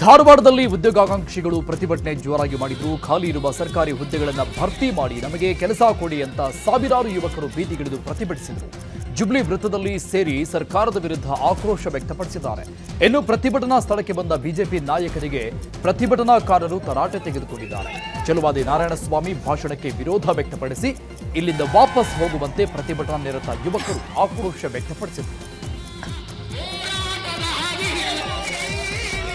ಧಾರವಾಡದಲ್ಲಿ ಉದ್ಯೋಗಾಕಾಂಕ್ಷಿಗಳು ಪ್ರತಿಭಟನೆ ಜೋರಾಗಿ ಮಾಡಿದ್ರು. ಖಾಲಿ ಇರುವ ಸರ್ಕಾರಿ ಹುದ್ದೆಗಳನ್ನು ಭರ್ತಿ ಮಾಡಿ ನಮಗೆ ಕೆಲಸ ಕೊಡಿ ಅಂತ ಸಾವಿರಾರು ಯುವಕರು ಬೀದಿಗಿಳಿದು ಪ್ರತಿಭಟಿಸಿದರು. ಜುಬ್ಲಿ ವೃತ್ತದಲ್ಲಿ ಸೇರಿ ಸರ್ಕಾರದ ವಿರುದ್ಧ ಆಕ್ರೋಶ ವ್ಯಕ್ತಪಡಿಸಿದ್ದಾರೆ. ಇನ್ನು ಪ್ರತಿಭಟನಾ ಸ್ಥಳಕ್ಕೆ ಬಂದ ಬಿಜೆಪಿ ನಾಯಕರಿಗೆ ಪ್ರತಿಭಟನಾಕಾರರು ತರಾಟೆ ತೆಗೆದುಕೊಂಡಿದ್ದಾರೆ. ಚಲುವಾದಿ ನಾರಾಯಣಸ್ವಾಮಿ ಭಾಷಣಕ್ಕೆ ವಿರೋಧ ವ್ಯಕ್ತಪಡಿಸಿ ಇಲ್ಲಿಂದ ವಾಪಸ್ ಹೋಗುವಂತೆ ಪ್ರತಿಭಟನಾ ನಿರತ ಯುವಕರು ಆಕ್ರೋಶ ವ್ಯಕ್ತಪಡಿಸಿದರು.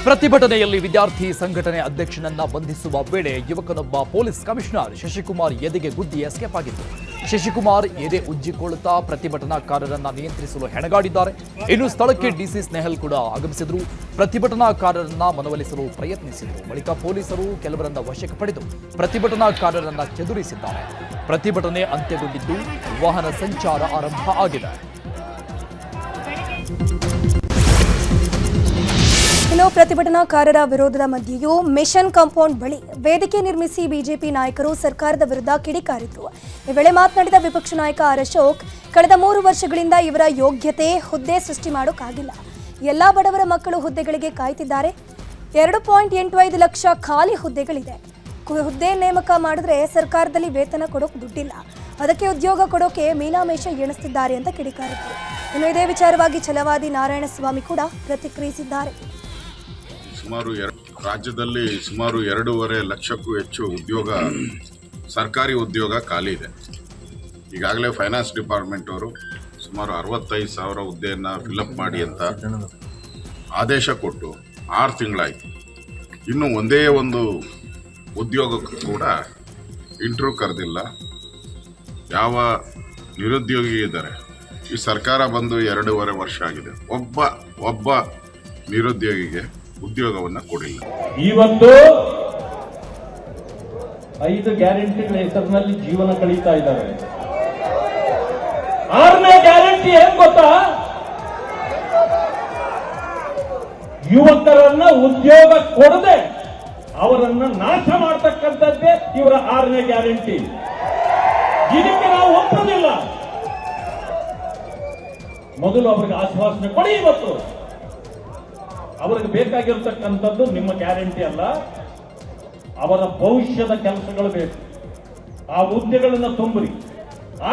ಪ್ರತಿಭಟನೆಯಲ್ಲಿ ವಿದ್ಯಾರ್ಥಿ ಸಂಘಟನೆ ಅಧ್ಯಕ್ಷನನ್ನ ಬಂಧಿಸುವ ವೇಳೆ ಯುವಕನೊಬ್ಬ ಪೊಲೀಸ್ ಕಮಿಷನರ್ ಶಶಿಕುಮಾರ್ ಎದೆಗೆ ಗುದ್ದಿ ಎಸ್ಕೇಪ್ ಆಗಿದ್ದು, ಶಶಿಕುಮಾರ್ ಎದೆ ಉಜ್ಜಿಕೊಳ್ಳುತ್ತಾ ಪ್ರತಿಭಟನಾಕಾರರನ್ನ ನಿಯಂತ್ರಿಸಲು ಹೆಣಗಾಡಿದ್ದಾರೆ. ಇನ್ನು ಸ್ಥಳಕ್ಕೆ ಡಿಸಿ ಸ್ನೇಹಲ್ ಕೂಡ ಆಗಮಿಸಿದ್ರು. ಪ್ರತಿಭಟನಾಕಾರರನ್ನ ಮನವೊಲಿಸಲು ಪ್ರಯತ್ನಿಸಿದರು. ಬಳಿಕ ಪೊಲೀಸರು ಕೆಲವರನ್ನ ವಶಕ್ಕೆ ಪಡೆದು ಪ್ರತಿಭಟನಾಕಾರರನ್ನ ಚದುರಿಸಿದ್ದಾರೆ. ಪ್ರತಿಭಟನೆ ಅಂತ್ಯಗೊಂಡಿದ್ದು ವಾಹನ ಸಂಚಾರ ಆರಂಭ ಆಗಿದೆ. ಇನ್ನು ಪ್ರತಿಭಟನಾಕಾರರ ವಿರೋಧದ ಮಧ್ಯೆಯೂ ಮಿಷನ್ ಕಾಂಪೌಂಡ್ ಬಳಿ ವೇದಿಕೆ ನಿರ್ಮಿಸಿ ಬಿಜೆಪಿ ನಾಯಕರು ಸರ್ಕಾರದ ವಿರುದ್ಧ ಕಿಡಿಕಾರಿದ್ರು. ಈ ವೇಳೆ ಮಾತನಾಡಿದ ವಿಪಕ್ಷ ನಾಯಕ ಆರ್ ಅಶೋಕ್, ಕಳೆದ 3 ವರ್ಷಗಳಿಂದ ಇವರ ಯೋಗ್ಯತೆ ಹುದ್ದೆ ಸೃಷ್ಟಿ ಮಾಡೋಕ್ಕಾಗಿಲ್ಲ. ಎಲ್ಲಾ ಬಡವರ ಮಕ್ಕಳು ಹುದ್ದೆಗಳಿಗೆ ಕಾಯ್ತಿದ್ದಾರೆ. 2.85 ಲಕ್ಷ ಖಾಲಿ ಹುದ್ದೆಗಳಿದೆ. ಹುದ್ದೆ ನೇಮಕ ಮಾಡಿದ್ರೆ ಸರ್ಕಾರದಲ್ಲಿ ವೇತನ ಕೊಡೋಕೆ ದುಡ್ಡಿಲ್ಲ. ಅದಕ್ಕೆ ಉದ್ಯೋಗ ಕೊಡೋಕೆ ಮೀನಾಮೇಷ ಎಣಿಸ್ತಿದ್ದಾರೆ ಅಂತ ಕಿಡಿಕಾರಿದ್ರು. ಇನ್ನು ಇದೇ ವಿಚಾರವಾಗಿ ಛಲವಾದಿ ನಾರಾಯಣಸ್ವಾಮಿ ಕೂಡ ಪ್ರತಿಕ್ರಿಯಿಸಿದ್ದಾರೆ. ರಾಜ್ಯದಲ್ಲಿ ಸುಮಾರು 2.5 ಲಕ್ಷಕ್ಕೂ ಹೆಚ್ಚು ಸರ್ಕಾರಿ ಉದ್ಯೋಗ ಖಾಲಿ ಇದೆ. ಈಗಾಗಲೇ ಫೈನಾನ್ಸ್ ಡಿಪಾರ್ಟ್ಮೆಂಟ್ ಅವರು ಸುಮಾರು 65,000 ಹುದ್ದೆಯನ್ನು ಫಿಲಪ್ ಮಾಡಿ ಅಂತ ಆದೇಶ ಕೊಟ್ಟು 6 ತಿಂಗಳಾಯಿತು. ಇನ್ನು ಒಂದೇ ಒಂದು ಉದ್ಯೋಗಕ್ಕೂ ಕೂಡ ಇಂಟರ್ವ್ಯೂ ಕರೆದಿಲ್ಲ. ಯಾವ ನಿರುದ್ಯೋಗಿ ಇದ್ದಾರೆ? ಈ ಸರ್ಕಾರ ಬಂದು 2.5 ವರ್ಷ ಆಗಿದೆ. ಒಬ್ಬ ನಿರುದ್ಯೋಗಿಗೆ ಉದ್ಯೋಗವನ್ನು ಕೊಡಿಲ್ಲ. ಇವತ್ತು 5 ಗ್ಯಾರಂಟಿಗಳ ಹೆಸರಿನಲ್ಲಿ ಜೀವನ ಕಳೀತಾ ಇದ್ದಾರೆ. 6ನೇ ಗ್ಯಾರಂಟಿ ಏನ್ ಗೊತ್ತಾ? ಯುವಕರನ್ನ ಉದ್ಯೋಗ ಕೊಡದೆ ಅವರನ್ನ ನಾಶ ಮಾಡತಕ್ಕಂಥದ್ದೇ ಇವರ 6ನೇ ಗ್ಯಾರಂಟಿ. ಇದಕ್ಕೆ ನಾವು ಒಪ್ಪೋದಿಲ್ಲ. ಮೊದಲು ಅವರಿಗೆ ಆಶ್ವಾಸನೆ ಕೊಡಿ. ಇವತ್ತು ಅವರಿಗೆ ಬೇಕಾಗಿರತಕ್ಕಂಥದ್ದು ನಿಮ್ಮ ಗ್ಯಾರಂಟಿ ಅಲ್ಲ, ಅವರ ಭವಿಷ್ಯದ ಕೆಲಸಗಳು ಬೇಕು. ಆ ಹುದ್ದೆಗಳನ್ನು ತುಂಬಿರಿ.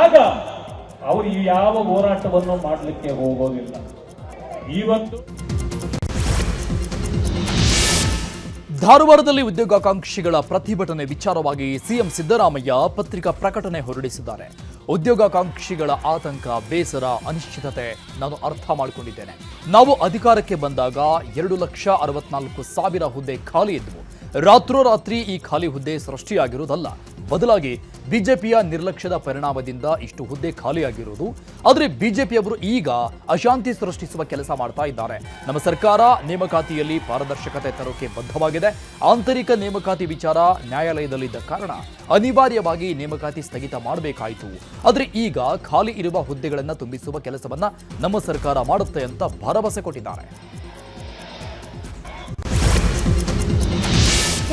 ಆಗ ಅವರು ಯಾವ ಹೋರಾಟವನ್ನು ಮಾಡಲಿಕ್ಕೆ ಹೋಗೋದಿಲ್ಲ. ಇವತ್ತು ಧಾರವಾಡದಲ್ಲಿ ಉದ್ಯೋಗಾಕಾಂಕ್ಷಿಗಳ ಪ್ರತಿಭಟನೆ ವಿಚಾರವಾಗಿ ಸಿಎಂ ಸಿದ್ದರಾಮಯ್ಯ ಪತ್ರಿಕಾ ಪ್ರಕಟಣೆ ಹೊರಡಿಸಿದ್ದಾರೆ. ಉದ್ಯೋಗಾಕಾಂಕ್ಷಿಗಳ ಆತಂಕ, ಬೇಸರ, ಅನಿಶ್ಚಿತತೆ ನಾನು ಅರ್ಥ ಮಾಡಿಕೊಂಡಿದ್ದೇನೆ. ನಾವು ಅಧಿಕಾರಕ್ಕೆ ಬಂದಾಗ 2,64,000 ಹುದ್ದೆ ಖಾಲಿ ಇದ್ದವು. ರಾತ್ರೋರಾತ್ರಿ ಈ ಖಾಲಿ ಹುದ್ದೆ ಸೃಷ್ಟಿಯಾಗಿರುವುದಲ್ಲ, ಬದಲಾಗಿ ಬಿಜೆಪಿಯ ನಿರ್ಲಕ್ಷ್ಯದ ಪರಿಣಾಮದಿಂದ ಇಷ್ಟು ಹುದ್ದೆ ಖಾಲಿಯಾಗಿರುವುದು. ಆದರೆ ಬಿಜೆಪಿಯವರು ಈಗ ಅಶಾಂತಿ ಸೃಷ್ಟಿಸುವ ಕೆಲಸ ಮಾಡ್ತಾ ಇದ್ದಾರೆ. ನಮ್ಮ ಸರ್ಕಾರ ನೇಮಕಾತಿಯಲ್ಲಿ ಪಾರದರ್ಶಕತೆ ತರೋಕೆ ಬದ್ಧವಾಗಿದೆ. ಆಂತರಿಕ ನೇಮಕಾತಿ ವಿಚಾರ ನ್ಯಾಯಾಲಯದಲ್ಲಿದ್ದ ಕಾರಣ ಅನಿವಾರ್ಯವಾಗಿ ನೇಮಕಾತಿ ಸ್ಥಗಿತ ಮಾಡಬೇಕಾಯಿತು. ಆದರೆ ಈಗ ಖಾಲಿ ಇರುವ ಹುದ್ದೆಗಳನ್ನು ತುಂಬಿಸುವ ಕೆಲಸವನ್ನ ನಮ್ಮ ಸರ್ಕಾರ ಮಾಡುತ್ತೆ ಅಂತ ಭರವಸೆ ಕೊಟ್ಟಿದ್ದಾರೆ.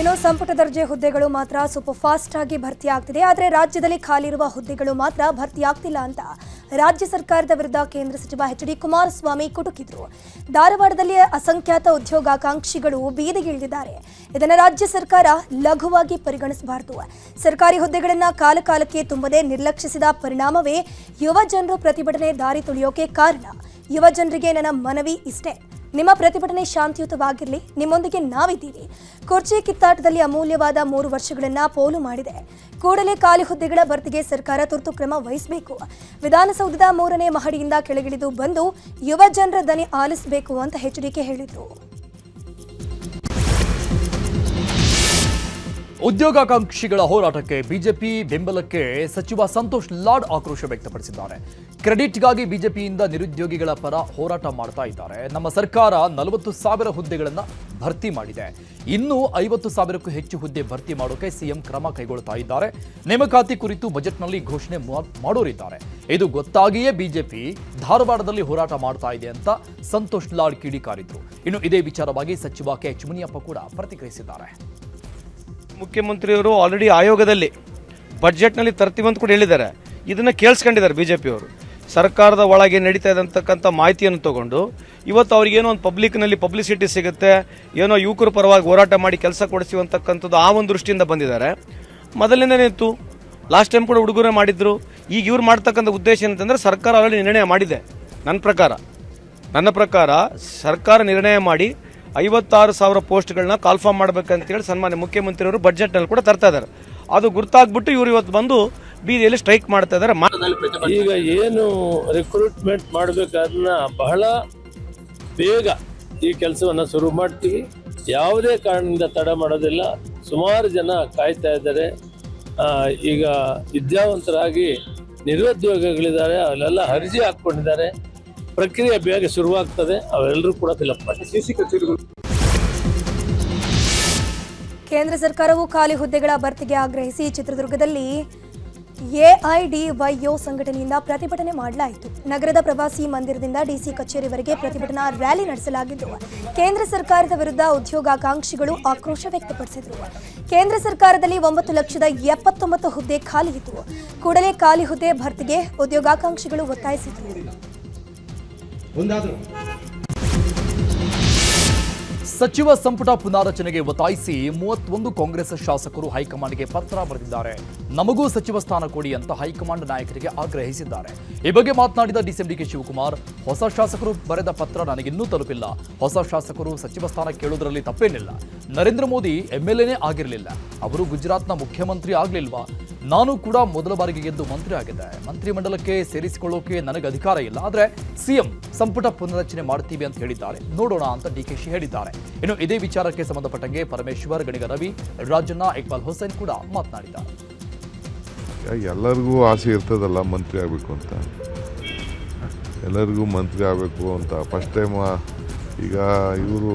ಇನ್ನು ಸಂಪುಟ ದರ್ಜೆ ಹುದ್ದೆಗಳು ಮಾತ್ರ ಸೂಪರ್ ಫಾಸ್ಟ್ ಆಗಿ ಭರ್ತಿ ಆಗ್ತಿದೆ. ಆದರೆ ರಾಜ್ಯದಲ್ಲಿ ಖಾಲಿ ಇರುವ ಹುದ್ದೆಗಳು ಮಾತ್ರ ಭರ್ತಿ ಆಗ್ತಿಲ್ಲ ಅಂತ ರಾಜ್ಯ ಸರ್ಕಾರದ ವಿರುದ್ಧ ಕೇಂದ್ರ ಸಚಿವ ಎಚ್.ಡಿ. ಕುಮಾರಸ್ವಾಮಿ ಕುಟುಕಿದ್ರು. ಧಾರವಾಡದಲ್ಲಿ ಅಸಂಖ್ಯಾತ ಉದ್ಯೋಗಾಕಾಂಕ್ಷಿಗಳು ಬೀದಿಗಿಳಿದಿದ್ದಾರೆ. ಇದನ್ನು ರಾಜ್ಯ ಸರ್ಕಾರ ಲಘುವಾಗಿ ಪರಿಗಣಿಸಬಾರದು. ಸರ್ಕಾರಿ ಹುದ್ದೆಗಳನ್ನು ಕಾಲಕಾಲಕ್ಕೆ ತುಂಬದೆ ನಿರ್ಲಕ್ಷಿಸಿದ ಪರಿಣಾಮವೇ ಯುವ ಜನರು ಪ್ರತಿಭಟನೆ ದಾರಿ ತುಳಿಯೋಕೆ ಕಾರಣ. ಯುವ ಜನರಿಗೆ ನನ್ನ ಮನವಿ ಇಷ್ಟೇ, ನಿಮ್ಮ ಪ್ರತಿಭಟನೆ ಶಾಂತಿಯುತವಾಗಿರಲಿ, ನಿಮ್ಮೊಂದಿಗೆ ನಾವಿದ್ದೀವಿ. ಕುರ್ಚಿ ಕಿತ್ತಾಟದಲ್ಲಿ ಅಮೂಲ್ಯವಾದ 3 ವರ್ಷಗಳನ್ನ ಪೋಲು ಮಾಡಿದೆ. ಕೂಡಲೇ ಖಾಲಿ ಹುದ್ದೆಗಳ ಭರ್ತಿಗೆ ಸರ್ಕಾರ ತುರ್ತು ಕ್ರಮ ವಹಿಸಬೇಕು. ವಿಧಾನಸೌಧದ 3ನೇ ಮಹಡಿಯಿಂದ ಕೆಳಗಿಳಿದು ಬಂದು ಯುವ ಜನರ ದನಿ ಆಲಿಸಬೇಕು ಅಂತ ಎಚ್ಚರಿಕೆ ಹೇಳಿದರು. ಉದ್ಯೋಗಾಕಾಂಕ್ಷಿಗಳ ಹೋರಾಟಕ್ಕೆ ಬಿಜೆಪಿ ಬೆಂಬಲಕ್ಕೆ ಸಚಿವ ಸಂತೋಷ್ ಲಾಡ್ ಆಕ್ರೋಶ ವ್ಯಕ್ತಪಡಿಸಿದ್ದಾರೆ. ಕ್ರೆಡಿಟ್ಗಾಗಿ ಬಿಜೆಪಿಯಿಂದ ನಿರುದ್ಯೋಗಿಗಳ ಪರ ಹೋರಾಟ ಮಾಡ್ತಾ ಇದ್ದಾರೆ. ನಮ್ಮ ಸರ್ಕಾರ 40,000 ಹುದ್ದೆಗಳನ್ನು ಭರ್ತಿ ಮಾಡಿದೆ. ಇನ್ನೂ 50,000ಕ್ಕೂ ಹೆಚ್ಚು ಹುದ್ದೆ ಭರ್ತಿ ಮಾಡೋಕೆ ಸಿಎಂ ಕ್ರಮ ಕೈಗೊಳ್ಳುತ್ತಾ ಇದ್ದಾರೆ. ನೇಮಕಾತಿ ಕುರಿತು ಬಜೆಟ್ನಲ್ಲಿ ಘೋಷಣೆ ಮಾಡೋರಿದ್ದಾರೆ. ಇದು ಗೊತ್ತಾಗಿಯೇ ಬಿಜೆಪಿ ಧಾರವಾಡದಲ್ಲಿ ಹೋರಾಟ ಮಾಡ್ತಾ ಇದೆ ಅಂತ ಸಂತೋಷ್ ಲಾಡ್ ಕಿಡಿಕಾರಿದ್ರು. ಇನ್ನು ಇದೇ ವಿಚಾರವಾಗಿ ಸಚಿವ ಕೆ.ಎಚ್. ಮುನಿಯಪ್ಪ ಕೂಡ ಪ್ರತಿಕ್ರಿಯಿಸಿದ್ದಾರೆ. ಮುಖ್ಯಮಂತ್ರಿಯವರು ಆಲ್ರೆಡಿ ಆಯೋಗದಲ್ಲಿ ಬಜೆಟ್ನಲ್ಲಿ ತರ್ತೀವಿ ಅಂತ ಕೂಡ ಹೇಳಿದ್ದಾರೆ. ಇದನ್ನು ಕೇಳಿಸ್ಕೊಂಡಿದ್ದಾರೆ ಬಿಜೆಪಿಯವರು. ಸರ್ಕಾರದ ಒಳಗೆ ನಡೀತಾ ಇದ್ದಂತಕ್ಕಂಥ ಮಾಹಿತಿಯನ್ನು ತಗೊಂಡು ಇವತ್ತು ಅವ್ರಿಗೇನೋ ಒಂದು ಪಬ್ಲಿಕ್ನಲ್ಲಿ ಪಬ್ಲಿಸಿಟಿ ಸಿಗುತ್ತೆ, ಏನೋ ಯುವಕರ ಪರವಾಗಿ ಹೋರಾಟ ಮಾಡಿ ಕೆಲಸ ಕೊಡಿಸಿ ಅಂತಕ್ಕಂಥದ್ದು ಆ ಒಂದು ದೃಷ್ಟಿಯಿಂದ ಬಂದಿದ್ದಾರೆ. ಮೊದಲಿಂದನೇ ಇತ್ತು, ಲಾಸ್ಟ್ ಟೈಮ್ ಕೂಡ ಹುಡುಗರೇ ಮಾಡಿದ್ರು. ಈಗ ಇವ್ರು ಮಾಡ್ತಕ್ಕಂಥ ಉದ್ದೇಶ ಏನಂತಂದರೆ ಸರ್ಕಾರ ಆಲ್ರೆಡಿ ನಿರ್ಣಯ ಮಾಡಿದೆ. ನನ್ನ ಪ್ರಕಾರ ಸರ್ಕಾರ ನಿರ್ಣಯ ಮಾಡಿ 56,000 ಪೋಸ್ಟ್ಗಳನ್ನ ಕಾಲ್ಫಾರ್ಮ್ ಮಾಡಬೇಕಂತೇಳಿ ಸನ್ಮಾನ್ಯ ಮುಖ್ಯಮಂತ್ರಿಯವರು ಬಜೆಟ್ನಲ್ಲಿ ಕೂಡ ತರ್ತಾ ಇದ್ದಾರೆ. ಅದು ಗುರ್ತಾಗ್ಬಿಟ್ಟು ಇವರು ಇವತ್ತು ಬಂದು ಬೀದಿಯಲ್ಲಿ ಸ್ಟ್ರೈಕ್ ಮಾಡ್ತಾ ಇದ್ದಾರೆ. ಈಗ ಏನು ರಿಕ್ರೂಟ್ಮೆಂಟ್ ಮಾಡಬೇಕಾದನ್ನ ಬಹಳ ಬೇಗ ಈ ಕೆಲಸವನ್ನು ಶುರು ಮಾಡ್ತೀವಿ. ಯಾವುದೇ ಕಾರಣದಿಂದ ತಡ ಮಾಡೋದಿಲ್ಲ. ಸುಮಾರು ಜನ ಕಾಯ್ತಾ ಇದ್ದಾರೆ. ಈಗ ವಿದ್ಯಾವಂತರಾಗಿ ನಿರುದ್ಯೋಗಿಗಳಿದ್ದಾರೆ, ಅಲ್ಲೆಲ್ಲ ಅರ್ಜಿ ಹಾಕ್ಕೊಂಡಿದ್ದಾರೆ. ಪ್ರಕ್ರಿಯೆ ಬೇಗ ಶುರುವಾಗ್ತದೆ. ಅವೆಲ್ಲರೂ ಕೂಡ ಫಿಲಪ್ ಮಾಡಿ. ಕೇಂದ್ರ ಸರ್ಕಾರವು ಖಾಲಿ ಹುದ್ದೆಗಳ ಭರ್ತಿಗೆ ಆಗ್ರಹಿಸಿ ಚಿತ್ರದುರ್ಗದಲ್ಲಿ ಎಐಡಿವೈಒ ಸಂಘಟನೆಯಿಂದ ಪ್ರತಿಭಟನೆ ಮಾಡಲಾಯಿತು. ನಗರದ ಪ್ರವಾಸಿ ಮಂದಿರದಿಂದ ಡಿಸಿ ಕಚೇರಿವರೆಗೆ ಪ್ರತಿಭಟನಾ ರ್ಯಾಲಿ ನಡೆಸಲಾಗಿದ್ದು, ಕೇಂದ್ರ ಸರ್ಕಾರದ ವಿರುದ್ಧ ಉದ್ಯೋಗಾಕಾಂಕ್ಷಿಗಳು ಆಕ್ರೋಶ ವ್ಯಕ್ತಪಡಿಸಿದರು. ಕೇಂದ್ರ ಸರ್ಕಾರದಲ್ಲಿ 9,79,000 ಹುದ್ದೆ ಖಾಲಿ ಇದ್ದು, ಕೂಡಲೇ ಖಾಲಿ ಹುದ್ದೆ ಭರ್ತಿಗೆ ಉದ್ಯೋಗಾಕಾಂಕ್ಷಿಗಳು ಒತ್ತಾಯಿಸಿದರು. ಸಚಿವ ಸಂಪುಟ ಪುನಾರಚನೆಗೆ ಒತ್ತಾಯಿಸಿ 31 ಕಾಂಗ್ರೆಸ್ ಶಾಸಕರು ಹೈಕಮಾಂಡ್ಗೆ ಪತ್ರ ಬರೆದಿದ್ದಾರೆ. ನಮಗೂ ಸಚಿವ ಸ್ಥಾನ ಕೊಡಿ ಅಂತ ಹೈಕಮಾಂಡ್ ನಾಯಕರಿಗೆ ಆಗ್ರಹಿಸಿದ್ದಾರೆ. ಈ ಬಗ್ಗೆ ಮಾತನಾಡಿದ ಡಿಸಿಎಂ ಡಿಕೆ ಶಿವಕುಮಾರ್, ಹೊಸ ಶಾಸಕರು ಬರೆದ ಪತ್ರ ನನಗಿನ್ನೂ ತಲುಪಿಲ್ಲ. ಹೊಸ ಶಾಸಕರು ಸಚಿವ ಸ್ಥಾನ ಕೇಳುವುದರಲ್ಲಿ ತಪ್ಪೇನಿಲ್ಲ. ನರೇಂದ್ರ ಮೋದಿ ಎಂಎಲ್ಎನೇ ಆಗಿರಲಿಲ್ಲ, ಅವರು ಗುಜರಾತ್ನ ಮುಖ್ಯಮಂತ್ರಿ ಆಗ್ಲಿಲ್ವಾ? ನಾನು ಕೂಡ ಮೊದಲ ಬಾರಿಗೆ ಗೆದ್ದು ಮಂತ್ರಿ ಆಗಿದೆ. ಮಂತ್ರಿಮಂಡಲಕ್ಕೆ ಸೇರಿಸಿಕೊಳ್ಳೋಕೆ ನನಗೆ ಅಧಿಕಾರ ಇಲ್ಲ, ಆದರೆ ಸಿಎಂ ಸಂಪುಟ ಪುನರಚನೆ ಮಾಡ್ತೀವಿ ಅಂತ ಹೇಳಿದ್ದಾರೆ, ನೋಡೋಣ ಅಂತ ಡಿಕೆಶಿ ಹೇಳಿದ್ದಾರೆ. ಇನ್ನು ಇದೇ ವಿಚಾರಕ್ಕೆ ಸಂಬಂಧಪಟ್ಟಂಗೆ ಪರಮೇಶ್ವರ್, ಗಣಿಗ ರವಿ, ರಾಜಣ್ಣ, ಇಕ್ಬಾಲ್ ಹುಸೇನ್ ಕೂಡ ಮಾತನಾಡಿದ್ದಾರೆ. ಎಲ್ಲರಿಗೂ ಆಸೆ ಇರ್ತದಲ್ಲ ಮಂತ್ರಿ ಆಗಬೇಕು ಅಂತ, ಎಲ್ಲರಿಗೂ ಮಂತ್ರಿ ಆಗಬೇಕು ಅಂತ. ಫಸ್ಟ್ ಟೈಮ್ ಈಗ ಇವರು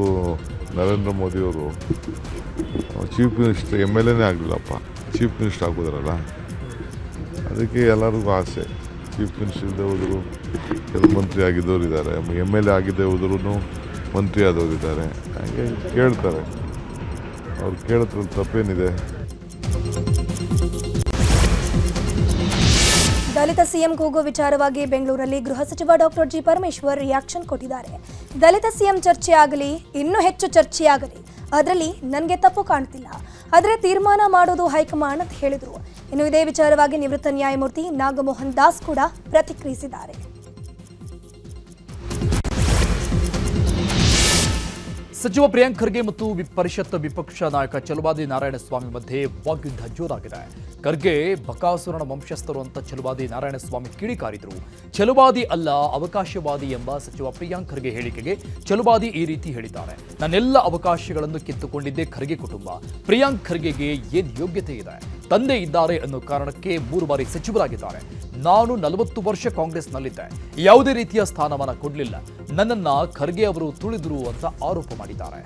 ನರೇಂದ್ರ ಮೋದಿಯವರು ಚೀಫ್ ಮಿನಿಸ್ಟರ್ MLAನೇ ಆಗಲಿಲ್ಲಪ್ಪ, ಚೀಫ್ ಮಿನಿಸ್ಟರ್ ಆಗೋದ್ರಲ್ಲ, ಅದಕ್ಕೆ ಎಲ್ಲರಿಗೂ ಆಸೆ. ಚೀಫ್ ಮಿನಿಸ್ಟರ್ ಇಲ್ಲದೆ ಹೋದರು ಕೆಲವು ಮಂತ್ರಿ ಆಗಿದ್ದವ್ರು ಇದ್ದಾರೆ, MLA ಆಗಿದ್ದೇ ಹೋದ್ರೂ ಮಂತ್ರಿ ಆದವ್ರು ಇದ್ದಾರೆ. ಹಾಗೆ ಕೇಳ್ತಾರೆ, ಅವ್ರು ಕೇಳೋದ್ರಲ್ಲಿ ತಪ್ಪೇನಿದೆ? ದಲಿತ ಸಿಎಂ ಕೂಗು ವಿಚಾರವಾಗಿ ಬೆಂಗಳೂರಲ್ಲಿ ಗೃಹ ಸಚಿವ ಡಾಕ್ಟರ್ ಜಿ ಪರಮೇಶ್ವರ್ ರಿಯಾಕ್ಷನ್ ಕೊಟ್ಟಿದ್ದಾರೆ. ದಲಿತ ಸಿಎಂ ಚರ್ಚೆ ಆಗಲಿ, ಇನ್ನೂ ಹೆಚ್ಚು ಚರ್ಚೆಯಾಗಲಿ, ಅದರಲ್ಲಿ ನನಗೆ ತಪ್ಪು ಕಾಣ್ತಿಲ್ಲ, ಆದರೆ ತೀರ್ಮಾನ ಮಾಡೋದು ಹೈಕಮಾಂಡ್ ಅಂತ ಹೇಳಿದರು. ಇನ್ನು ಇದೇ ವಿಚಾರವಾಗಿ ನಿವೃತ್ತ ನ್ಯಾಯಮೂರ್ತಿ ನಾಗಮೋಹನ್ ದಾಸ್ ಕೂಡ ಪ್ರತಿಕ್ರಿಯಿಸಿದ್ದಾರೆ. ಸಚಿವ ಪ್ರಿಯಾಂಕ್ ಖರ್ಗೆ ಮತ್ತು ಪರಿಷತ್ ವಿಪಕ್ಷ ನಾಯಕ ಚಲುವಾದಿ ನಾರಾಯಣಸ್ವಾಮಿ ಮಧ್ಯೆ ವಾಗ್ಯುದ್ಧ ಜೋರಾಗಿದೆ. ಖರ್ಗೆ ಬಕಾಸುರನ ವಂಶಸ್ಥರು ಅಂತ ಚಲುವಾದಿ ನಾರಾಯಣಸ್ವಾಮಿ ಕಿಡಿಕಾರಿದ್ರು. ಚಲುವಾದಿ ಅಲ್ಲ, ಅವಕಾಶವಾದಿ ಎಂಬ ಸಚಿವ ಪ್ರಿಯಾಂಕ್ ಖರ್ಗೆ ಹೇಳಿಕೆಗೆ ಚಲುವಾದಿ ಈ ರೀತಿ ಹೇಳಿದ್ದಾರೆ. ನನ್ನೆಲ್ಲ ಅವಕಾಶಗಳನ್ನು ಕಿತ್ತುಕೊಂಡಿದ್ದೇ ಖರ್ಗೆ ಕುಟುಂಬ. ಪ್ರಿಯಾಂಕ್ ಖರ್ಗೆಗೆ ಏನ್ ಯೋಗ್ಯತೆ ಇದೆ? ತಂದೆ ಇದ್ದಾರೆ ಅನ್ನೋ ಕಾರಣಕ್ಕೆ 3 ಬಾರಿ ಸಚಿವರಾಗಿದ್ದಾರೆ. ನಾನು 40 ವರ್ಷ ಕಾಂಗ್ರೆಸ್ನಲ್ಲಿದ್ದೆ, ಯಾವುದೇ ರೀತಿಯ ಸ್ಥಾನಮಾನ ಕೊಡಲಿಲ್ಲ. ನನ್ನನ್ನ ಖರ್ಗೆ ಅವರು ತುಳಿದ್ರು ಅಂತ ಆರೋಪ ಮಾಡಿದ್ದಾರೆ.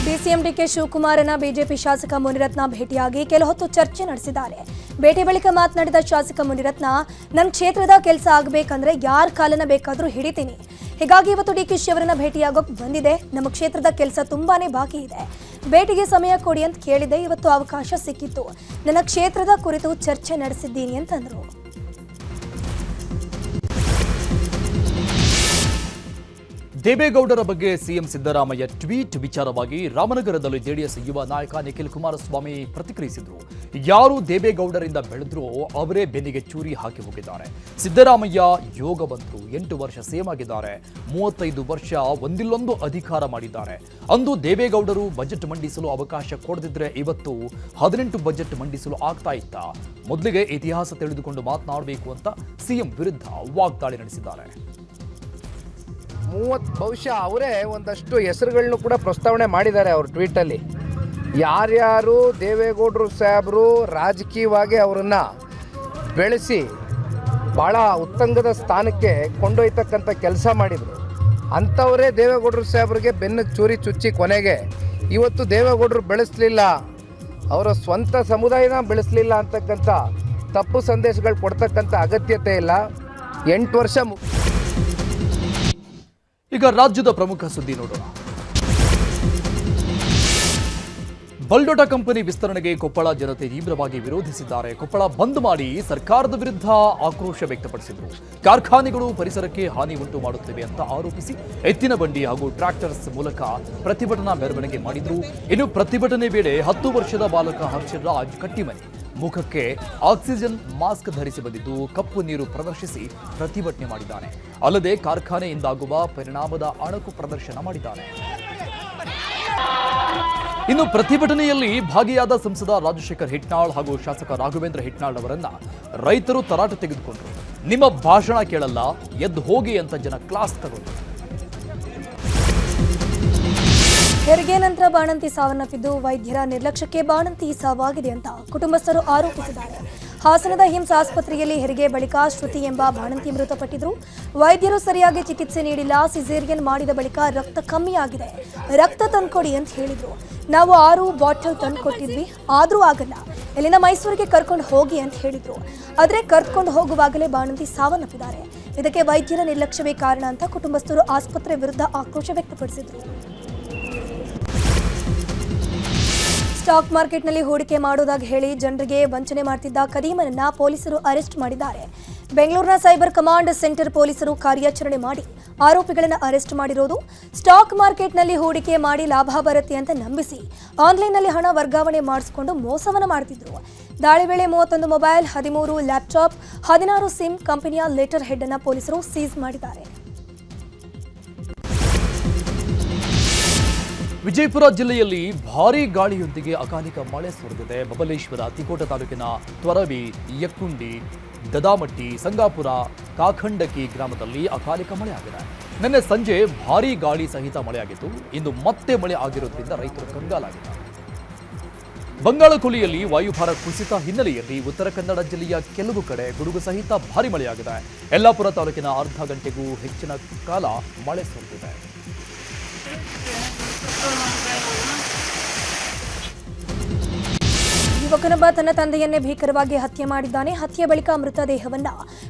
ಡಿಸಿಎಂ ಡಿಕೆ ಶಿವಕುಮಾರನ ಬಿಜೆಪಿ ಶಾಸಕ ಮುನಿರತ್ನ ಭೇಟಿಯಾಗಿ ಕೆಲ ಹೊತ್ತು ಚರ್ಚೆ ನಡೆಸಿದ್ದಾರೆ. ಭೇಟಿ ಬಳಿಕ ಮಾತನಾಡಿದ ಶಾಸಕ ಮುನಿರತ್ನ, ನನ್ನ ಕ್ಷೇತ್ರದ ಕೆಲಸ ಆಗಬೇಕಂದ್ರೆ ಯಾರ ಕಾಲನ ಬೇಕಾದರೂ ಹಿಡಿತೀನಿ. ಹೀಗಾಗಿ ಇವತ್ತು ಡಿಕೆಶಿ ಅವರನ್ನ ಭೇಟಿಯಾಗೋಕೆ ಬಂದಿದೆ. ನಮ್ಮ ಕ್ಷೇತ್ರದ ಕೆಲಸ ತುಂಬಾನೇ ಬಾಕಿ ಇದೆ, ಭೇಟಿಗೆ ಸಮಯ ಕೊಡಿ ಅಂತ ಕೇಳಿದೆ. ಇವತ್ತು ಅವಕಾಶ ಸಿಕ್ಕಿತ್ತು, ನನ್ನ ಕ್ಷೇತ್ರದ ಕುರಿತು ಚರ್ಚೆ ನಡೆಸಿದ್ದೀನಿ ಅಂತಂದರು. ದೇವೇಗೌಡರ ಬಗ್ಗೆ ಸಿಎಂ ಸಿದ್ದರಾಮಯ್ಯ ಟ್ವೀಟ್ ವಿಚಾರವಾಗಿ ರಾಮನಗರದಲ್ಲಿ ಜೆಡಿಎಸ್ ಯುವ ನಾಯಕ ನಿಖಿಲ್ ಕುಮಾರಸ್ವಾಮಿ ಪ್ರತಿಕ್ರಿಯಿಸಿದರು. ಯಾರು ದೇವೇಗೌಡರಿಂದ ಬೆಳೆದ್ರೋ ಅವರೇ ಬೆನ್ನಿಗೆ ಚೂರಿ ಹಾಕಿ ಹೋಗಿದ್ದಾರೆ. ಸಿದ್ದರಾಮಯ್ಯ ಯೋಗವಂತರು, 8 ವರ್ಷ ಸೇಮ್ ಆಗಿದ್ದಾರೆ, 35 ವರ್ಷ ಒಂದಿಲ್ಲೊಂದು ಅಧಿಕಾರ ಮಾಡಿದ್ದಾರೆ. ಅಂದು ದೇವೇಗೌಡರು ಬಜೆಟ್ ಮಂಡಿಸಲು ಅವಕಾಶ ಕೊಡದಿದ್ರೆ ಇವತ್ತು 18 ಬಜೆಟ್ ಮಂಡಿಸಲು ಆಗ್ತಾ ಇತ್ತ? ಮೊದಲಿಗೆ ಇತಿಹಾಸ ತಿಳಿದುಕೊಂಡು ಮಾತನಾಡಬೇಕು ಅಂತ ಸಿಎಂ ವಿರುದ್ಧ ವಾಗ್ದಾಳಿ ನಡೆಸಿದ್ದಾರೆ. ಬಹುಶಃ ಅವರೇ ಒಂದಷ್ಟು ಹೆಸರುಗಳನ್ನು ಕೂಡ ಪ್ರಸ್ತಾವನೆ ಮಾಡಿದ್ದಾರೆ ಅವ್ರ ಟ್ವೀಟಲ್ಲಿ. ಯಾರ್ಯಾರು ದೇವೇಗೌಡರು ಸಾಹೇಬರು ರಾಜಕೀಯವಾಗಿ ಅವರನ್ನು ಬೆಳೆಸಿ ಭಾಳ ಉತ್ತುಂಗದ ಸ್ಥಾನಕ್ಕೆ ಕೊಂಡೊಯ್ತಕ್ಕಂಥ ಕೆಲಸ ಮಾಡಿದರು, ಅಂಥವರೇ ದೇವೇಗೌಡರು ಸಾಹೇಬರಿಗೆ ಬೆನ್ನಿಗೆ ಚೂರಿ ಚುಚ್ಚಿ ಕೊನೆಗೆ ಇವತ್ತು ದೇವೇಗೌಡರು ಬೆಳೆಸಲಿಲ್ಲ, ಅವರ ಸ್ವಂತ ಸಮುದಾಯನ ಬೆಳೆಸಲಿಲ್ಲ ಅಂತಕ್ಕಂಥ ತಪ್ಪು ಸಂದೇಶಗಳು ಕೊಡ್ತಕ್ಕಂಥ ಅಗತ್ಯತೆ ಇಲ್ಲ. 8 ವರ್ಷ ಈಗ ರಾಜ್ಯದ ಪ್ರಮುಖ ಸುದ್ದಿ ನೋಡೋಣ. ಬಲ್ಡೋಟ ಕಂಪನಿ ವಿಸ್ತರಣೆಗೆ ಕೊಪ್ಪಳ ಜನತೆ ತೀವ್ರವಾಗಿ ವಿರೋಧಿಸಿದ್ದಾರೆ. ಕೊಪ್ಪಳ ಬಂದ್ ಮಾಡಿ ಸರ್ಕಾರದ ವಿರುದ್ಧ ಆಕ್ರೋಶ ವ್ಯಕ್ತಪಡಿಸಿದರು. ಕಾರ್ಖಾನೆಗಳು ಪರಿಸರಕ್ಕೆ ಹಾನಿ ಉಂಟು ಮಾಡುತ್ತಿವೆ ಅಂತ ಆರೋಪಿಸಿ ಎತ್ತಿನ ಬಂಡಿ ಹಾಗೂ ಟ್ರ್ಯಾಕ್ಟರ್ಸ್ ಮೂಲಕ ಪ್ರತಿಭಟನಾ ಮೆರವಣಿಗೆ ಮಾಡಿದ್ರು. ಇನ್ನು ಪ್ರತಿಭಟನೆ ವೇಳೆ 10 ವರ್ಷದ ಬಾಲಕ ಹರ್ಷರಾಜ್ ಕಟ್ಟಿಮನಿ ಮುಖಕ್ಕೆ ಆಕ್ಸಿಜನ್ ಮಾಸ್ಕ್ ಧರಿಸಿ ಬಂದಿದ್ದು ಕಪ್ಪು ನೀರು ಪ್ರದರ್ಶಿಸಿ ಪ್ರತಿಭಟನೆ ಮಾಡಿದ್ದಾನೆ. ಅಲ್ಲದೆ ಕಾರ್ಖಾನೆಯಿಂದಾಗುವ ಪರಿಣಾಮದ ಅಣಕು ಪ್ರದರ್ಶನ ಮಾಡಿದ್ದಾನೆ. ಇನ್ನು ಪ್ರತಿಭಟನೆಯಲ್ಲಿ ಭಾಗಿಯಾದ ಸಂಸದ ರಾಜಶೇಖರ್ ಹಿಟ್ನಾಳ್ ಹಾಗೂ ಶಾಸಕ ರಾಘವೇಂದ್ರ ಹಿಟ್ನಾಳ್ ಅವರನ್ನ ರೈತರು ತರಾಟೆ ತೆಗೆದುಕೊಂಡರು. ನಿಮ್ಮ ಭಾಷಣ ಕೇಳಲ್ಲ, ಎದ್ದು ಹೋಗಿ ಅಂತ ಜನ ಕ್ಲಾಸ್ ತಗೊಂಡ್ರು. ಹೆರಿಗೆ ನಂತರ ಬಾಣಂತಿ ಸಾವನ್ನಪ್ಪಿದ್ದು ವೈದ್ಯರ ನಿರ್ಲಕ್ಷ್ಯಕ್ಕೆ ಬಾಣಂತಿ ಸಾವಾಗಿದೆ ಅಂತ ಕುಟುಂಬಸ್ಥರು ಆರೋಪಿಸಿದ್ದಾರೆ. ಹಾಸನದ ಹಿಮ್ಸ್ ಆಸ್ಪತ್ರೆಯಲ್ಲಿ ಹೆರಿಗೆ ಬಳಿಕ ಶ್ರುತಿ ಎಂಬ ಬಾಣಂತಿ ಮೃತಪಟ್ಟಿದ್ರು. ವೈದ್ಯರು ಸರಿಯಾಗಿ ಚಿಕಿತ್ಸೆ ನೀಡಿಲ್ಲ. ಸಿಸೇರಿಯನ್ ಮಾಡಿದ ಬಳಿಕ ರಕ್ತ ಕಮ್ಮಿ ಆಗಿದೆ, ರಕ್ತ ತಂದ್ಕೊಡಿ ಅಂತ ಹೇಳಿದ್ರು. ನಾವು 6 ಬಾಟಲ್ ತಂದ್ಕೊಟ್ಟಿದ್ವಿ, ಆದ್ರೂ ಆಗಲ್ಲ, ಇಲ್ಲಿಂದ ಮೈಸೂರಿಗೆ ಕರ್ಕೊಂಡು ಹೋಗಿ ಅಂತ ಹೇಳಿದ್ರು. ಆದ್ರೆ ಕರ್ಕೊಂಡು ಹೋಗುವಾಗಲೇ ಬಾಣಂತಿ ಸಾವನ್ನಪ್ಪಿದ್ದಾರೆ. ಇದಕ್ಕೆ ವೈದ್ಯರ ನಿರ್ಲಕ್ಷ್ಯವೇ ಕಾರಣ ಅಂತ ಕುಟುಂಬಸ್ಥರು ಆಸ್ಪತ್ರೆ ವಿರುದ್ಧ ಆಕ್ರೋಶ ವ್ಯಕ್ತಪಡಿಸಿದ್ರು. ಸ್ಟಾಕ್ ಮಾರ್ಕೆಟ್ನಲ್ಲಿ ಹೂಡಿಕೆ ಮಾಡುವುದಾಗಿ ಹೇಳಿ ಜನರಿಗೆ ವಂಚನೆ ಮಾಡ್ತಿದ್ದ ಕದೀಮನನ್ನ ಪೊಲೀಸರು ಅರೆಸ್ಟ್ ಮಾಡಿದ್ದಾರೆ. ಬೆಂಗಳೂರಿನ ಸೈಬರ್ ಕಮಾಂಡ್ ಸೆಂಟರ್ ಪೊಲೀಸರು ಕಾರ್ಯಾಚರಣೆ ಮಾಡಿ ಆರೋಪಿಗಳನ್ನು ಅರೆಸ್ಟ್ ಮಾಡಿರೋದು. ಸ್ಟಾಕ್ ಮಾರ್ಕೆಟ್ನಲ್ಲಿ ಹೂಡಿಕೆ ಮಾಡಿ ಲಾಭ ಬರುತ್ತೆ ಅಂತ ನಂಬಿಸಿ ಆನ್ಲೈನ್ನಲ್ಲಿ ಹಣ ವರ್ಗಾವಣೆ ಮಾಡಿಸಿಕೊಂಡು ಮೋಸವನ್ನು ಮಾಡ್ತಿದ್ರು. ದಾಳಿ ವೇಳೆ 31 ಮೊಬೈಲ್, 13 ಲ್ಯಾಪ್ಟಾಪ್, 16 ಸಿಮ್ ಕಂಪನಿಯ ಲೆಟರ್ ಹೆಡ್ ಅನ್ನು ಪೊಲೀಸರು ಸೀಸ್ ಮಾಡಿದ್ದಾರೆ. ವಿಜಯಪುರ ಜಿಲ್ಲೆಯಲ್ಲಿ ಭಾರೀ ಗಾಳಿಯೊಂದಿಗೆ ಅಕಾಲಿಕ ಮಳೆ ಸುರಿದಿದೆ. ಬಬಲೇಶ್ವರ, ತಿಕೋಟ ತಾಲೂಕಿನ ತ್ವರವಿ, ಯಕ್ಕುಂಡಿ, ದದಾಮಟ್ಟಿ, ಸಂಗಾಪುರ, ಕಾಖಂಡಕಿ ಗ್ರಾಮದಲ್ಲಿ ಅಕಾಲಿಕ ಮಳೆ ಆಗಿದೆ. ನಿನ್ನೆ ಸಂಜೆ ಭಾರೀ ಗಾಳಿ ಸಹಿತ ಮಳೆಯಾಗಿತ್ತು. ಇಂದು ಮತ್ತೆ ಮಳೆ ಆಗಿರುವುದರಿಂದ ರೈತರು ಕಂಗಾಲಾಗಿದ್ದಾರೆ. ಬಂಗಾಳಕೊಲ್ಲಿಯಲ್ಲಿ ವಾಯುಭಾರ ಕುಸಿತ ಹಿನ್ನೆಲೆಯಲ್ಲಿ ಉತ್ತರ ಕನ್ನಡ ಜಿಲ್ಲೆಯ ಕೆಲವು ಕಡೆ ಗುಡುಗು ಸಹಿತ ಭಾರೀ ಮಳೆಯಾಗಿದೆ. ಯಲ್ಲಾಪುರ ತಾಲೂಕಿನ ಅರ್ಧ ಗಂಟೆಗೂ ಹೆಚ್ಚಿನ ಕಾಲ ಮಳೆ ಸುರಿದಿದೆ. ಯುವಕನೊಬ್ಬ ತನ್ನ ತಂದೆಯನ್ನೇ ಭೀಕರವಾಗಿ ಹತ್ಯೆ ಮಾಡಿದ್ದಾನೆ. ಹತ್ಯೆ ಬಳಿಕ ಮೃತದೇಹವನ್ನ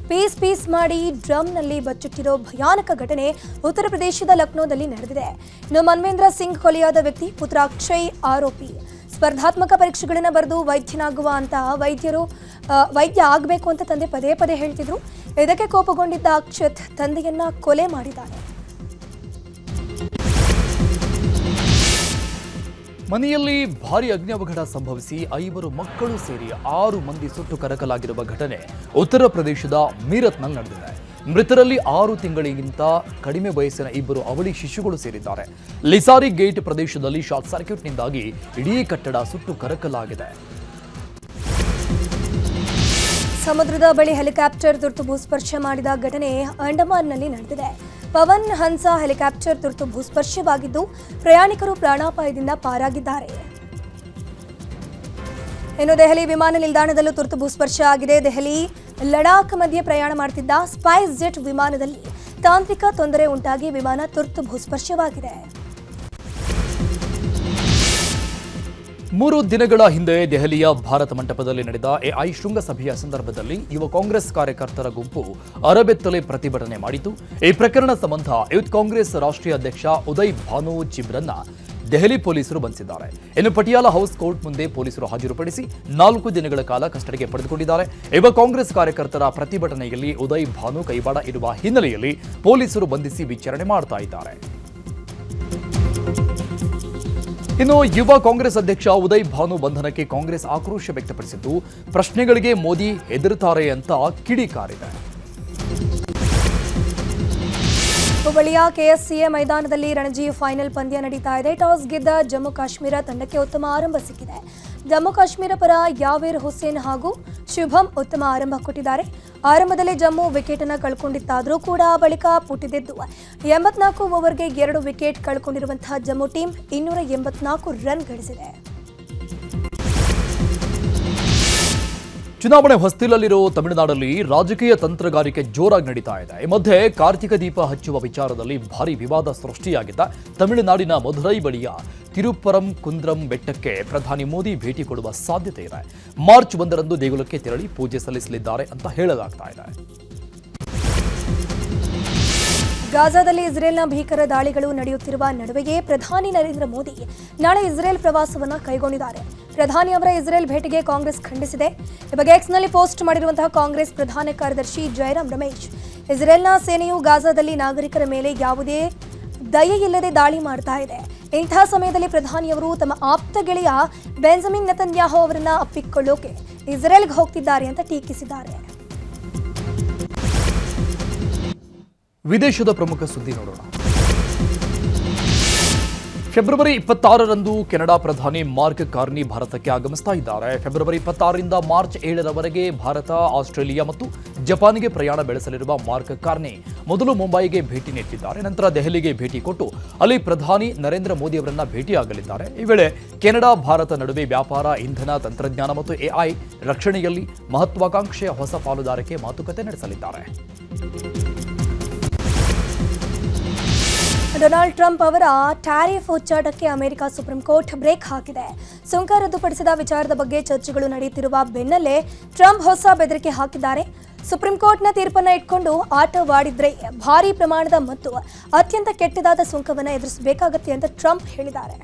ಪೀಸ್ ಮಾಡಿ ಡ್ರಮ್ನಲ್ಲಿ ಬಚ್ಚಿಟ್ಟಿರೋ ಭಯಾನಕ ಘಟನೆ ಉತ್ತರ ಪ್ರದೇಶದ ಲಕ್ನೋದಲ್ಲಿ ನಡೆದಿದೆ. ಇನ್ನು ಮನ್ವೇಂದ್ರ ಸಿಂಗ್ ಕೊಲೆಯಾದ ವ್ಯಕ್ತಿ ಪುತ್ರ ಅಕ್ಷಯ್ ಆರೋಪಿ. ಸ್ಪರ್ಧಾತ್ಮಕ ಪರೀಕ್ಷೆಗಳನ್ನು ಬರೆದು ವೈದ್ಯನಾಗುವ ಅಂತ ವೈದ್ಯ ಆಗಬೇಕು ಅಂತ ತಂದೆ ಪದೇ ಪದೇ ಹೇಳ್ತಿದ್ರು. ಇದಕ್ಕೆ ಕೋಪಗೊಂಡಿದ್ದ ಅಕ್ಷತ್ ತಂದೆಯನ್ನ ಕೊಲೆ ಮಾಡಿದ್ದಾನೆ. ಮನೆಯಲ್ಲಿ ಭಾರೀ ಅಗ್ನಿ ಸಂಭವಿಸಿ 5 ಮಕ್ಕಳು ಸೇರಿ 6 ಮಂದಿ ಸುಟ್ಟು ಕರಕಲಾಗಿರುವ ಘಟನೆ ಉತ್ತರ ಪ್ರದೇಶದ ಮೀರತ್ನಲ್ಲಿ ನಡೆದಿದೆ. ಮೃತರಲ್ಲಿ 6 ತಿಂಗಳಿಗಿಂತ ಕಡಿಮೆ ವಯಸ್ಸಿನ 2 ಅವಳಿ ಶಿಶುಗಳು ಸೇರಿದ್ದಾರೆ. ಲಿಸಾರಿ ಗೇಟ್ ಪ್ರದೇಶದಲ್ಲಿ ಶಾರ್ಟ್ ಸರ್ಕ್ಯೂಟ್ನಿಂದಾಗಿ ಇಡೀ ಕಟ್ಟಡ ಸುಟ್ಟು ಕರಕಲಾಗಿದೆ. ಸಮುದ್ರದ ಬಳಿ ಹೆಲಿಕಾಪ್ಟರ್ ತುರ್ತು ಭೂಸ್ಪರ್ಶ ಮಾಡಿದ ಘಟನೆ ಅಂಡಮಾನ್ನಲ್ಲಿ ನಡೆದಿದೆ. ಪವನ್ ಹಂಸ ಹೆಲಿಕಾಪ್ಟರ್ ತುರ್ತು ಭೂಸ್ಪರ್ಶವಾಗಿದ್ದು ಪ್ರಯಾಣಿಕರು ಪ್ರಾಣಾಪಾಯದಿಂದ ಪಾರಾಗಿದ್ದಾರೆ. ಇನ್ನು ದೆಹಲಿ ವಿಮಾನ ನಿಲ್ದಾಣದಲ್ಲೂ ತುರ್ತು ಭೂಸ್ಪರ್ಶ ಆಗಿದೆ. ದೆಹಲಿ ಲಡಾಖ್ ಮಧ್ಯೆ ಪ್ರಯಾಣ ಮಾಡುತ್ತಿದ್ದ ಸ್ಪೈಸ್ ಜೆಟ್ ವಿಮಾನದಲ್ಲಿ ತಾಂತ್ರಿಕ ತೊಂದರೆ ಉಂಟಾಗಿ ವಿಮಾನ ತುರ್ತು ಭೂಸ್ಪರ್ಶವಾಗಿದೆ. 3 ದಿನಗಳ ಹಿಂದೆ ದೆಹಲಿಯ ಭಾರತ ಮಂಟಪದಲ್ಲಿ ನಡೆದ ಎಐ ಶೃಂಗಸಭೆಯ ಸಂದರ್ಭದಲ್ಲಿ ಯುವ ಕಾಂಗ್ರೆಸ್ ಕಾರ್ಯಕರ್ತರ ಗುಂಪು ಅರಬೆತ್ತಲೆ ಪ್ರತಿಭಟನೆ ಮಾಡಿತು. ಈ ಪ್ರಕರಣ ಸಂಬಂಧ ಯೂತ್ ಕಾಂಗ್ರೆಸ್ ರಾಷ್ಟ್ರೀಯ ಅಧ್ಯಕ್ಷ ಉದಯ್ ಭಾನು ಚಿಬ್ರನ್ನ ದೆಹಲಿ ಪೊಲೀಸರು ಬಂಧಿಸಿದ್ದಾರೆ. ಇನ್ನು ಪಟಿಯಾಲ ಹೌಸ್ ಕೋರ್ಟ್ ಮುಂದೆ ಪೊಲೀಸರು ಹಾಜರುಪಡಿಸಿ 4 ದಿನಗಳ ಕಾಲ ಕಸ್ಟಡಿಗೆ ಪಡೆದುಕೊಂಡಿದ್ದಾರೆ. ಯುವ ಕಾಂಗ್ರೆಸ್ ಕಾರ್ಯಕರ್ತರ ಪ್ರತಿಭಟನೆಯಲ್ಲಿ ಉದಯ್ ಭಾನು ಕೈವಾಡ ಇರುವ ಹಿನ್ನೆಲೆಯಲ್ಲಿ ಪೊಲೀಸರು ಬಂಧಿಸಿ ವಿಚಾರಣೆ ಮಾಡ್ತಾ ಇದ್ದಾರೆ. ಇನ್ನು ಯುವ ಕಾಂಗ್ರೆಸ್ ಅಧ್ಯಕ್ಷ ಉದಯ್ ಭಾನು ಬಂಧನಕ್ಕೆ ಕಾಂಗ್ರೆಸ್ ಆಕ್ರೋಶ ವ್ಯಕ್ತಪಡಿಸಿದ್ದು, ಪ್ರಶ್ನೆಗಳಿಗೆ ಮೋದಿ ಹೆದರುತ್ತಾರೆ ಅಂತ ಕಿಡಿಕಾರಿದೆ. ಹುಬ್ಬಳ್ಳಿಯ ಕೆಎಸ್ಸಿಎ ಮೈದಾನದಲ್ಲಿ ರಣಜಿ ಫೈನಲ್ ಪಂದ್ಯ ನಡೀತಾ ಇದೆ. ಟಾಸ್ ಗೆದ್ದ ಜಮ್ಮು ಕಾಶ್ಮೀರ ತಂಡಕ್ಕೆ ಉತ್ತಮ ಆರಂಭ ಸಿಕ್ಕಿದೆ. ಜಮ್ಮು ಕಾಶ್ಮೀರ ಪರ ಯಾವೀರ್ ಹುಸೇನ್ ಹಾಗೂ ಶುಭಂ ಉತ್ತಮ ಆರಂಭ ಕೊಟ್ಟಿದ್ದಾರೆ. ಆರಂಭದಲ್ಲಿ ಜಮ್ಮು ವಿಕೆಟ್ ಅನ್ನು ಕಳ್ಕೊಂಡಿತ್ತಾದರೂ ಕೂಡ ಬಳಿಕ ಪುಟಿದೆದ್ದು 84 ಓವರ್ಗೆ 2 ವಿಕೆಟ್ ಕಳ್ಕೊಂಡಿರುವಂತಹ ಜಮ್ಮು ಟೀಮ್ 284 ರನ್ ಗಳಿಸಿದೆ. ಚುನಾವಣೆ ಹೊಸ್ತಿಲಲ್ಲಿರೋ ತಮಿಳುನಾಡಲ್ಲಿ ರಾಜಕೀಯ ತಂತ್ರಗಾರಿಕೆ ಜೋರಾಗಿ ನಡೀತಾ ಇದೆ. ಈ ಮಧ್ಯೆ ಕಾರ್ತಿಕ ದೀಪ ಹಚ್ಚುವ ವಿಚಾರದಲ್ಲಿ ಭಾರೀ ವಿವಾದ ಸೃಷ್ಟಿಯಾಗಿದ್ದ ತಮಿಳುನಾಡಿನ ಮಧುರೈ ಬಳಿಯ ತಿರುಪರಂ ಕುಂದ್ರಂ ಬೆಟ್ಟಕ್ಕೆ ಪ್ರಧಾನಿ ಮೋದಿ ಭೇಟಿ ಕೊಡುವ ಸಾಧ್ಯತೆ ಇದೆ. ಮಾರ್ಚ್ 1ರಂದು ದೇಗುಲಕ್ಕೆ ತೆರಳಿ ಪೂಜೆ ಸಲ್ಲಿಸಲಿದ್ದಾರೆ ಅಂತ ಹೇಳಲಾಗ್ತಾ ಇದೆ. ಗಾಜಾದಲ್ಲಿ ಇಸ್ರೇಲ್ನ ಭೀಕರ ದಾಳಿಗಳು ನಡೆಯುತ್ತಿರುವ ನಡುವೆಯೇ ಪ್ರಧಾನಿ ನರೇಂದ್ರ ಮೋದಿ ನಾಳೆ ಇಸ್ರೇಲ್ ಪ್ರವಾಸವನ್ನು ಕೈಗೊಂಡಿದ್ದಾರೆ. ಪ್ರಧಾನಿ ಅವರ ಇಸ್ರೇಲ್ ಭೇಟಿಗೆ ಕಾಂಗ್ರೆಸ್ ಖಂಡಿಸಿದೆ. ಈ ಬಗ್ಗೆ ಎಕ್ಸ್ನಲ್ಲಿ ಪೋಸ್ಟ್ ಮಾಡಿರುವಂತಹ ಕಾಂಗ್ರೆಸ್ ಪ್ರಧಾನ ಕಾರ್ಯದರ್ಶಿ ಜಯರಾಮ್ ರಮೇಶ್, ಇಸ್ರೇಲ್ನ ಸೇನೆಯು ಗಾಜಾದಲ್ಲಿ ನಾಗರಿಕರ ಮೇಲೆ ಯಾವುದೇ ದಯೆಯಿಲ್ಲದೆ ದಾಳಿ ಮಾಡ್ತಾ ಇದೆ. ಇಂತಹ ಸಮಯದಲ್ಲಿ ಪ್ರಧಾನಿಯವರು ತಮ್ಮ ಆಪ್ತ ಗೆಳೆಯ ಬೆಂಜಮಿನ್ ನೆತನ್ಯಾಹು ಅವರನ್ನ ಅಪ್ಪಿಕೊಳ್ಳೋಕೆ ಇಸ್ರೇಲ್ಗೆ ಹೋಗ್ತಿದ್ದಾರೆ ಅಂತ ಟೀಕಿಸಿದ್ದಾರೆ. ವಿದೇಶದ ಪ್ರಮುಖ ಸುದ್ದಿ ನೋಡೋಣ. ಫೆಬ್ರವರಿ 26ರಂದು ಕೆನಡಾ ಪ್ರಧಾನಿ ಮಾರ್ಕ್ ಕಾರ್ನಿ ಭಾರತಕ್ಕೆ ಆಗಮಿಸ್ತಾ ಇದ್ದಾರೆ. ಫೆಬ್ರವರಿ 26ರಿಂದ ಮಾರ್ಚ್ 7ರವರೆಗೆ ಭಾರತ, ಆಸ್ಟ್ರೇಲಿಯಾ ಮತ್ತು ಜಪಾನ್ಗೆ ಪ್ರಯಾಣ ಬೆಳೆಸಲಿರುವ ಮಾರ್ಕ್ ಕಾರ್ನಿ ಮೊದಲು ಮುಂಬೈಗೆ ಭೇಟಿ ನೀಡಿದ್ದಾರೆ. ನಂತರ ದೆಹಲಿಗೆ ಭೇಟಿ ಕೊಟ್ಟು ಅಲ್ಲಿ ಪ್ರಧಾನಿ ನರೇಂದ್ರ ಮೋದಿ ಅವರನ್ನ ಭೇಟಿಯಾಗಲಿದ್ದಾರೆ. ಈ ವೇಳೆ ಕೆನಡಾ ಭಾರತ ನಡುವೆ ವ್ಯಾಪಾರ, ಇಂಧನ, ತಂತ್ರಜ್ಞಾನ ಮತ್ತು ಎಐ ರಕ್ಷಣೆಯಲ್ಲಿ ಮಹತ್ವಾಕಾಂಕ್ಷೆಯ ಹೊಸ ಪಾಲುದಾರಿಕೆ ಮಾತುಕತೆ ನಡೆಸಲಿದ್ದಾರೆ. ಡೊನಾಲ್ಡ್ ಟ್ರಂಪ್ ಅವರ ಟ್ಯಾರಿಫ್ ಹುಚ್ಚಾಟಕ್ಕೆ ಅಮೆರಿಕ ಸುಪ್ರೀಂ ಕೋರ್ಟ್ ಬ್ರೇಕ್ ಹಾಕಿದೆ. ಸುಂಕ ರದ್ದುಪಡಿಸಿದ ವಿಚಾರದ ಬಗ್ಗೆ ಚರ್ಚೆಗಳು ನಡೆಯುತ್ತಿರುವ ಬೆನ್ನಲ್ಲೇ ಟ್ರಂಪ್ ಹೊಸ ಬೆದರಿಕೆ ಹಾಕಿದ್ದಾರೆ. ಸುಪ್ರೀಂ ಕೋರ್ಟ್ನ ತೀರ್ಪನ್ನು ಇಟ್ಕೊಂಡು ಆಟವಾಡಿದ್ರೆ ಭಾರೀ ಪ್ರಮಾಣದ ಮತ್ತು ಅತ್ಯಂತ ಕೆಟ್ಟದಾದ ಸುಂಕವನ್ನು ಎದುರಿಸಬೇಕಾಗತ್ತೆ ಅಂತ ಟ್ರಂಪ್ ಹೇಳಿದ್ದಾರೆ.